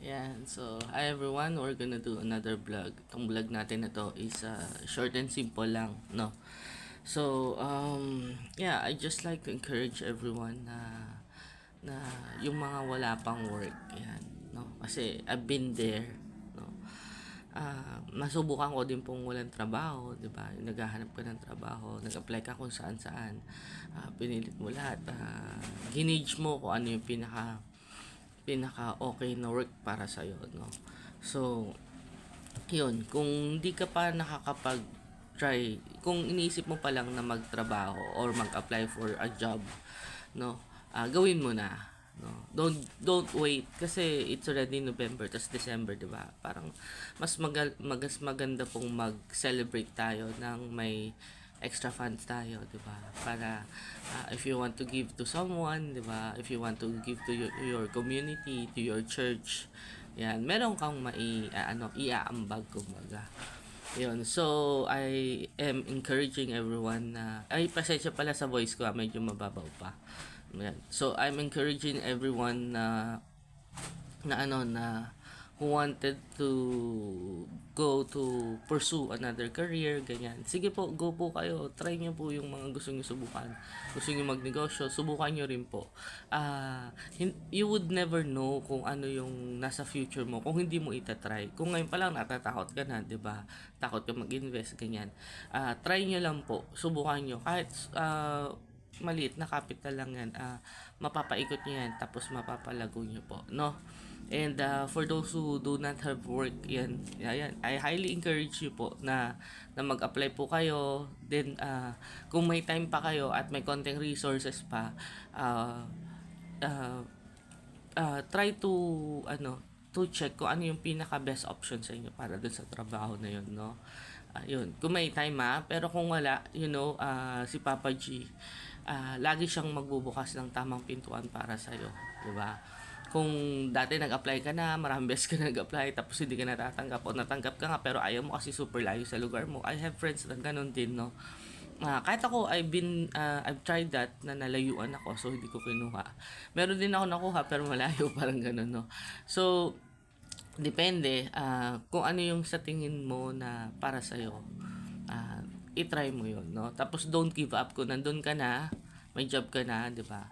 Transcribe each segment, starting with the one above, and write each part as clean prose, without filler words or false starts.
Yan. So, hi everyone. We're gonna do another vlog. Itong vlog natin na to is short and simple lang, no? So, yeah, I just like to encourage everyone na yung mga wala pang work, yan, no? Kasi I've been there, no? Nasubukan ko din pong walang trabaho, 'di ba? Yung naghahanap ka ng trabaho, nag-apply ka kung saan-saan. Pinilit mo lahat. Ginage mo kung ano yung pinaka okay na work para sa iyo, no? So, yun, kung di ka pa nakakapag-try, kung iniisip mo pa lang na magtrabaho or mag-apply for a job, no? Gawin mo na, no? Don't wait kasi it's already November tas December, 'di ba? Parang mas maganda pong mag-celebrate tayo ng may extra funds tayo, 'di ba? Para if you want to give to someone, 'di ba? If you want to give to your community, to your church, yan, meron kang iaambag kumbaga. Yun. So, I am encouraging everyone na ay pasensya pala sa voice ko, medyo mababaw pa. Yan. So, I'm encouraging everyone na who wanted to go to pursue another career, ganyan. Sige po, go po kayo. Try nyo po yung mga gusto nyo subukan. Gusto nyo magnegosyo, subukan nyo rin po. You would never know kung ano yung nasa future mo kung hindi mo itatry. Kung ngayon pa lang natatakot ka na, 'di ba? Takot ka mag-invest, ganyan. Try nyo lang po. Subukan nyo. Kahit maliit na capital lang yan, mapapaikot nyo yan, tapos mapapalago nyo po, no? And for those who do not have work, yan, I highly encourage you po na mag-apply po kayo. Then, kung may time pa kayo at may konting resources pa, try to check kung ano yung pinaka best option sa inyo para dun sa trabaho na yun, no? Yun, kung may time pero kung wala, si Papa G, lagi siyang magbubukas ng tamang pintuan para sa iyo, 'di ba? Kung dati nag-apply ka na, maraming beses ka nag-apply tapos hindi ka natatanggap o natanggap ka nga pero ayaw mo kasi super layo sa lugar mo. I have friends na ganun din, no? Kahit ako, I've tried that na nalayuan ako so hindi ko kinuha. Meron din ako nakuha pero malayo, parang ganun, no? So, depende kung ano yung sa tingin mo na para sa'yo. I-try mo yun, no? Tapos don't give up kung nandun ka na, may job ka na, di ba?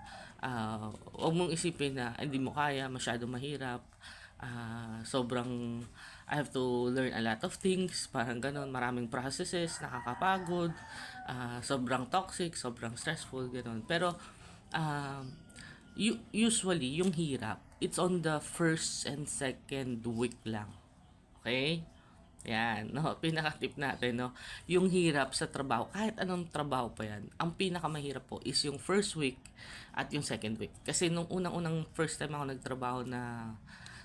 Huwag mong isipin na hindi mo kaya, masyado mahirap, sobrang I have to learn a lot of things, parang ganun, maraming processes, nakakapagod, sobrang toxic, sobrang stressful, ganun. Pero usually yung hirap, it's on the first and second week lang. Okay? Yan, no, pinaka-tip natin, no. Yung hirap sa trabaho, kahit anong trabaho pa yan, ang pinakamahirap po is yung first week at yung second week. Kasi nung unang first time ako nagtrabaho na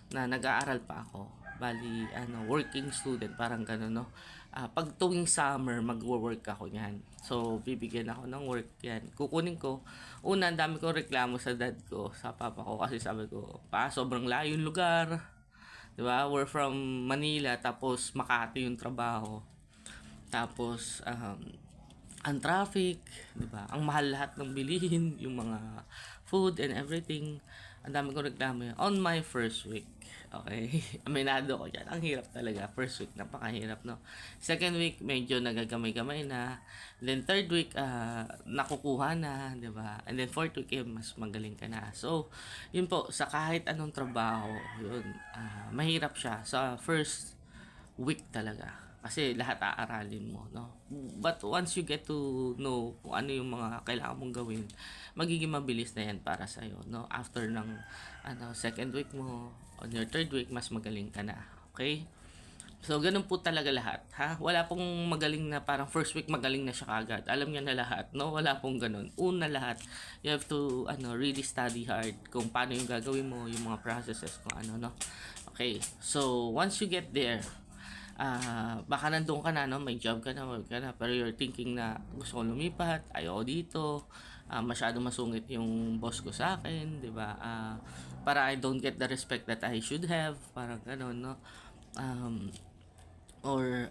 nag-aaral pa ako, bali working student, parang gano'n, no. Pag tuwing summer magwo-work ako niyan. So bibigyan ako ng work yan. Kukunin ko. Una, ang dami kong reklamo sa dad ko, sa papa ko kasi sabi ko, sobrang layo yung lugar. 'Di ba? We're from Manila tapos Makati yung trabaho. Tapos ang traffic, 'di ba? Ang mahal lahat ng bilihin, yung mga food and everything. Ang dami kong reklamo yan. On my first week. Okay? Aminado ko yan. Ang hirap talaga. First week, napakahirap, no? Second week, medyo nagagamay-gamay na. Then third week, nakukuha na, di ba? And then fourth week, mas magaling ka na. So, yun po, sa kahit anong trabaho, yun, mahirap siya. Sa first week talaga. Kasi lahat aaralin mo, no? But once you get to know kung ano yung mga kailangan mong gawin, magiging mabilis na yan para sa'yo, no? After ng second week mo, on your third week, mas magaling ka na. Okay? So, ganun po talaga lahat, ha? Wala pong magaling na parang first week magaling na siya kagad. Alam niya na lahat, no? Wala pong ganun. Una lahat, you have to, really study hard kung paano yung gagawin mo, yung mga processes, kung ano, no? Okay. So, once you get there, baka nandun ka na, no? May job ka na, pero you're thinking na gusto ko lumipat, ayaw dito, masyado masungit yung boss ko sa akin, di ba? Para I don't get the respect that I should have, parang gano'n, no? Or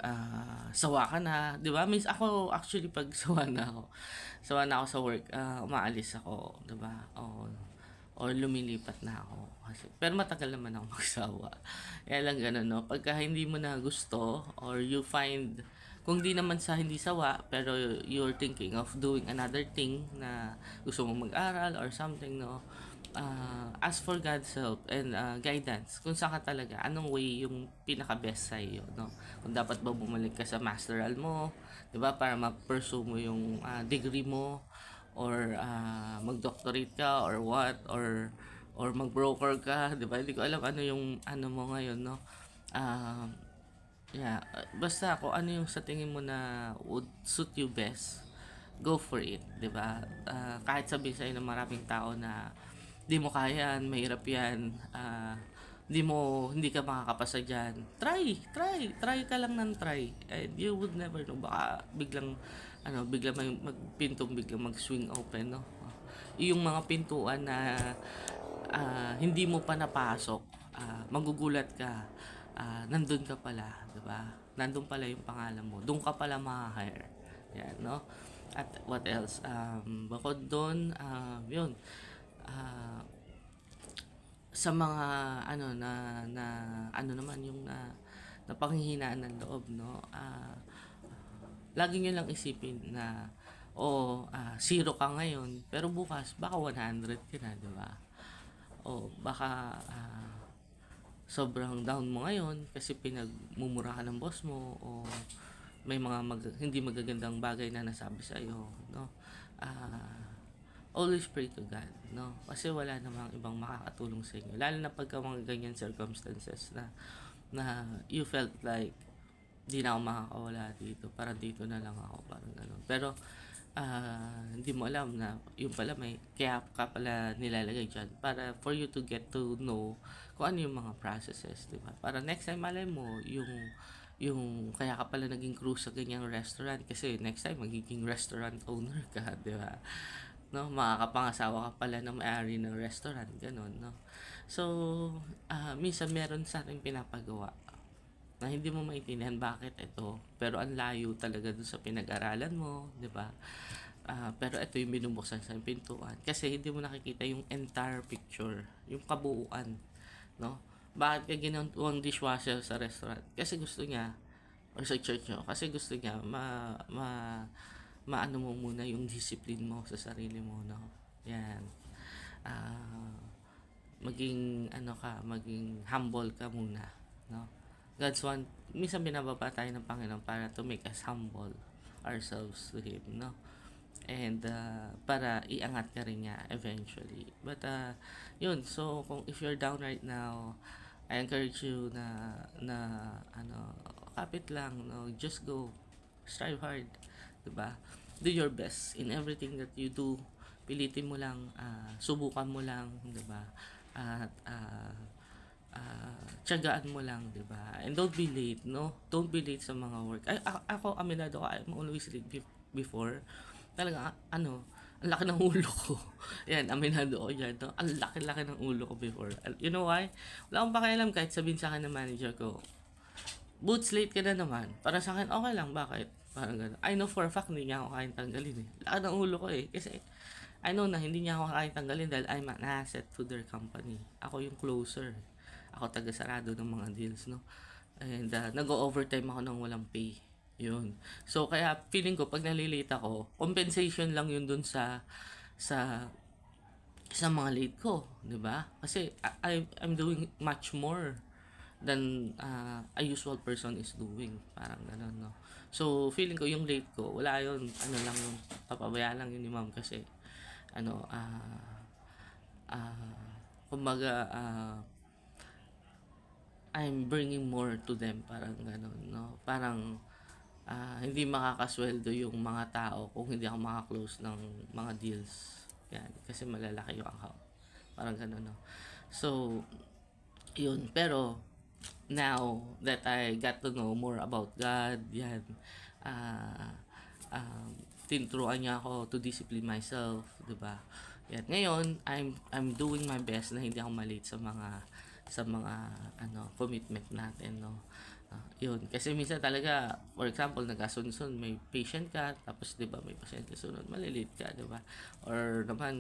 sawa ka na, 'di ba? Means ako actually pag sawa na ako sa work, umaalis ako, 'di ba? or lumilipat na ako. Kasi, pero matagal naman ako magsawa. Kaya lang ganun, no? Pagka hindi mo na gusto or you find, kung di naman sa hindi sawa, pero you're thinking of doing another thing na gusto mong mag-aral or something, no? Ask for God's help and guidance kung saan ka talaga, anong way yung pinaka-best sa iyo, no? Kung dapat ba bumalik ka sa masteral mo, 'di ba, para ma-pursue mo yung degree mo, or mag-doctorate ka or what, or mag-broker ka, 'di ba? Hindi ko alam ano yung ano mo ngayon, no? Ah, yeah, basta kung ano yung sa tingin mo na would suit you best, go for it, 'di ba? Kahit sabihin sa'yo ng maraming tao na di mo kaya yan, mahirap yan, hindi ka makakapasa dyan. Try ka lang ng try. And you would never know, baka biglang may magpintong, biglang mag-swing open, no? Yung mga pintuan na hindi mo pa napasok, magugulat ka, nandun ka pala, di ba? Nandun pala yung pangalan mo. Doon ka pala ma-hire. Yan, no? At what else? Bukod doon, yun, ah, sa mga ano naman yung na panghihinaan ng loob, no, lagi nyo lang isipin na zero ka ngayon pero bukas baka 100 ka na, di ba? O baka sobrang down mo ngayon kasi pinagmumura ka ng boss mo, o may mga hindi magagandang bagay na nasabi sa iyo, no? Always pray to God, no? Kasi wala namang ibang makakatulong sa inyo. Lalo na pagka mga ganyan circumstances na you felt like di na ako makakawala dito. Parang dito na lang ako, parang gano'n. Pero hindi mo alam na yung pala may kaya ka pala nilalagay dyan para for you to get to know kung ano yung mga processes, di ba? Para next time malay mo yung kaya ka pala naging crew sa ganyang restaurant kasi next time magiging restaurant owner ka, di ba? No, makakapangasawa ka pala ng may-ari ng restaurant, ganun, no? So minsan meron sa ating pinapagawa na hindi mo maintindihan bakit ito, pero ang layo talaga dun sa pinag-aralan mo, di ba? Pero ito yung binubuksan sa pintuan kasi hindi mo nakikita yung entire picture, yung kabuuan, no? Bakit ka ginawang dishwasher sa restaurant? Kasi gusto niya, or sa church nyo, kasi gusto niya maano mo muna yung discipline mo sa sarili mo, no? Yan. Ah, maging humble ka muna, no? God's one, minsan binababa tayo ng Panginoon para to make us humble ourselves to Him, no? And para iangat ka rin niya eventually. But yun, so if you're down right now, I encourage you na kapit lang, no? Just go, strive hard, 'di ba? Do your best in everything that you do. Pilitin mo lang, subukan mo lang, 'di ba? At tiyagaan mo lang, 'di ba? And don't be late, no? Don't be late sa mga work. Ako aminado ka, I'm always late before. Talaga ang laki ng ulo ko. Yan, aminado ko dyan, no? Ang laki-laki ng ulo ko before. You know why? Wala akong pakialam kahit sabihin sa akin ng manager ko, Boots, late ka na naman. Para sa akin, okay lang. Bakit? Parang gano'n. I know for a fact, hindi niya ako kayang tanggalin eh. Laki ng ulo ko eh. Kasi, I know na hindi niya ako kayang tanggalin dahil I'm an asset to their company. Ako yung closer. Ako taga-sarado ng mga deals, no? And nag-overtime ako ng walang pay. Yun. So, kaya feeling ko, pag nalilate ako, compensation lang yun dun sa mga late ko, 'di ba? Kasi I'm doing much more than a usual person is doing, parang gano'n, no? So feeling ko yung late ko wala yun, lang yung papabayaan lang yun ni ma'am kasi ano kumbaga I'm bringing more to them, parang gano'n, no? Parang hindi makakasweldo yung mga tao kung hindi ako makaklose ng mga deals. Yan, kasi malalaki yung account. Parang gano'n, no? So, yun. Pero, now that I got to know more about God, yan, tinuruan niya ako to discipline myself, 'di ba? Yan. Ngayon, I'm doing my best na hindi ako malate sa mga commitment natin, no. Yun, kasi minsan talaga, for example, nagkasunod may patient ka, tapos 'di ba may pasyente sunod, malilate ka, 'di ba? Or naman